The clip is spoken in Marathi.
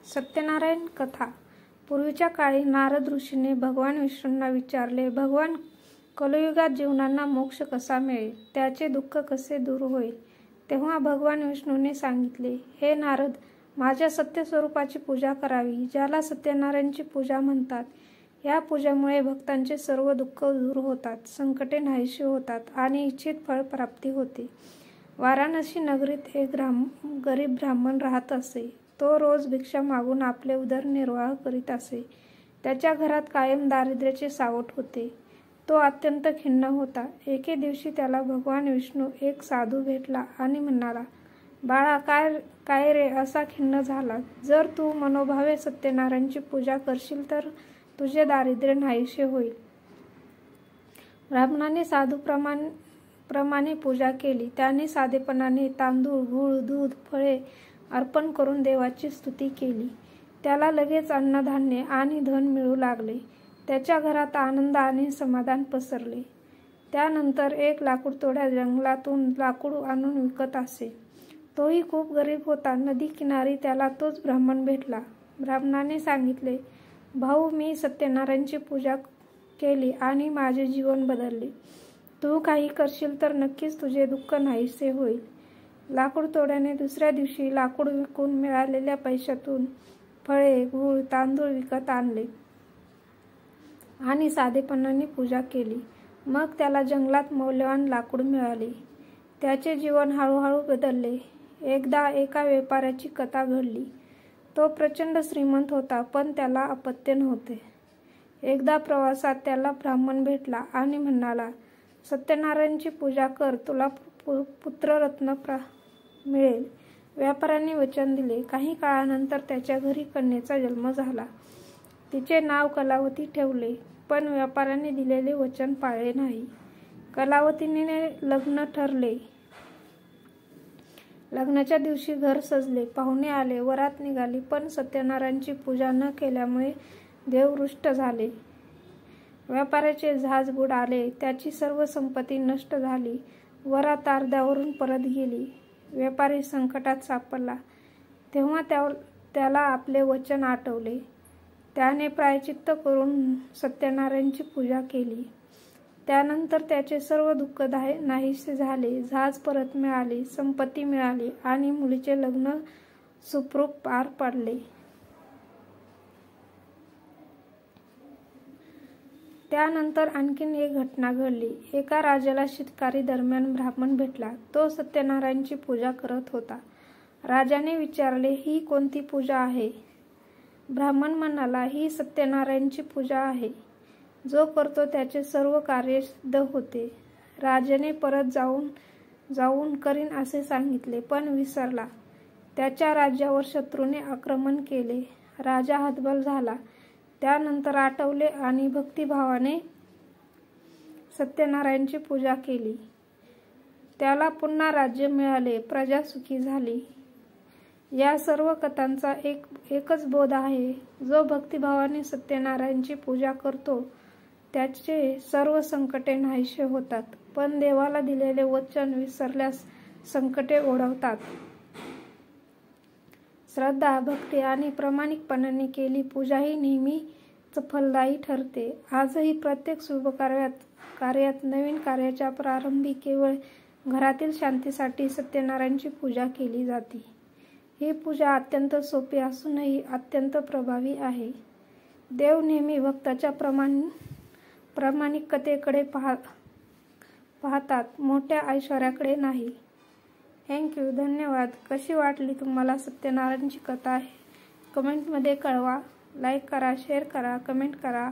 सत्यनारायण कथा. पूर्वीच्या काळी नारद ऋषीने भगवान विष्णूंना विचारले, भगवान, कलियुगात जीवांना मोक्ष कसा मिळेल, त्याचे दुःख कसे दूर होईल. तेव्हा भगवान विष्णूने सांगितले, हे नारद, माझ्या सत्य स्वरूपाची पूजा करावी, ज्याला सत्यनारायणची पूजा म्हणतात. या पूजेमुळे भक्तांचे सर्व दुःख दूर होतात, संकटे नाहीशी होतात आणि इच्छित फळ प्राप्ती होते. वाराणसी नगरीत एक गरीब ब्राह्मण राहत असे. तो रोज भिक्षा मागून आपले उदरनिर्वाह करीत असे. त्याच्या घरात कायम दारिद्र्याचे सावट होते. तो अत्यंत खिन्न होता. एके दिवशी त्याला भगवान विष्णू एक साधू भेटला आणि म्हणाला, बाळा, काय रे असा खिन्न झाला. जर तू मनोभावे सत्यनारायणची पूजा करशील तर तुझे दारिद्र्य नाहीसे होईल. ब्राह्मणाने साधूप्रमाणे पूजा केली. त्याने साधेपणाने तांदूळ, गूळ, दूध, फळे अर्पण करून देवाची स्तुती केली. त्याला लगेच अन्नधान्य आणि धन मिळू लागले. त्याच्या घरात आनंद आणि समाधान पसरले. त्यानंतर एक लाकूडतोड्या जंगलातून लाकूड आणून विकत असे. तोही खूप गरीब होता. नदी किनारी त्याला तोच ब्राह्मण भेटला. ब्राह्मणाने सांगितले, भाऊ, मी सत्यनारायणची पूजा केली आणि माझे जीवन बदलले. तू काही करशील तर नक्कीच तुझे दुःख नाहीसे होईल. लाकूडतोड्याने दुसऱ्या दिवशी लाकूड विकून मिळालेल्या पैशातून फळे, गूळ, तांदूळ विकत आणले आणि साधेपणाने पूजा केली. मग त्याला जंगलात मौल्यवान लाकूड मिळाले. त्याचे जीवन हळूहळू बदलले. एकदा एका व्यापाऱ्याची कथा घडली. तो प्रचंड श्रीमंत होता, पण त्याला अपत्य नव्हते. एकदा प्रवासात त्याला ब्राह्मण भेटला आणि म्हणाला, सत्यनारायणची पूजा कर, तुला पुत्ररत्न मिळेल. व्यापाऱ्याने वचन दिले. काही काळानंतर त्याच्या घरी कन्येचा जन्म झाला. तिचे नाव कलावती ठेवले. पण व्यापाऱ्याने दिलेले वचन पाळले नाही. कलावतीने लग्न ठरले. लग्नाच्या दिवशी घर सजले, पाहुणे आले, वरात निघाली. पण सत्यनारायणची पूजा न केल्यामुळे देव रुष्ट झाले. व्यापाऱ्याचे जहाज बुडाले. त्याची सर्व संपत्ती नष्ट झाली. वरात अर्ध्यावरून परत गेली. व्यापारी संकटात सापडला. तेव्हा त्याला आपले वचन आठवले. त्याने प्रायश्चित्त करून सत्यनारायणची पूजा केली. त्यानंतर त्याचे सर्व दुःख नाहीसे झाले. जहाज परत मिळाले, संपत्ती मिळाली आणि मुलीचे लग्न सुखरूप पार पडले. त्यानंतर आणखीन एक घटना घडली. एका राजाला शिकारी दरम्यान ब्राह्मण भेटला. तो सत्यनारायणची पूजा करत होता. राजाने विचारले, ही कोणती पूजा आहे? ब्राह्मण म्हणाला, ही सत्यनारायणची पूजा आहे. जो करतो त्याचे सर्व कार्य सिद्ध होते. राजाने परत जाऊन करीन असे सांगितले, पण विसरला. त्याच्या राज्यावर शत्रूने आक्रमण केले. राजा हतबल झाला. त्यानंतर आठवले आणि भक्तिभावाने सत्यनारायणची पूजा केली. त्याला पुन्हा राज्य मिळाले. प्रजा सुखी झाली. या सर्व कथांचा एकच बोध आहे. जो भक्तिभावाने सत्यनारायणची पूजा करतो त्याचे सर्व संकटे नाहीसे होतात, पण देवाला दिलेले वचन विसरल्यास संकटे ओढवतात. श्रद्धा, भक्ती आणि प्रामाणिकपणाने केली पूजा ही नेहमीच फलदायी ठरते. आजही प्रत्येक शुभ कार्यात नवीन कार्याच्या प्रारंभी केवळ घरातील शांतीसाठी सत्यनारायणची पूजा केली जाते. ही पूजा अत्यंत सोपी असूनही अत्यंत प्रभावी आहे. देव नेहमी भक्ताच्या प्रामाणिकतेकडे पाहतात, मोठ्या ऐश्वर्याकडे नाही. थँक्यू. धन्यवाद. कशी वाटली तुम्हाला सत्यनारायणची कथा? कमेंटमध्ये कळवा. लाईक करा, शेअर करा, कमेंट करा.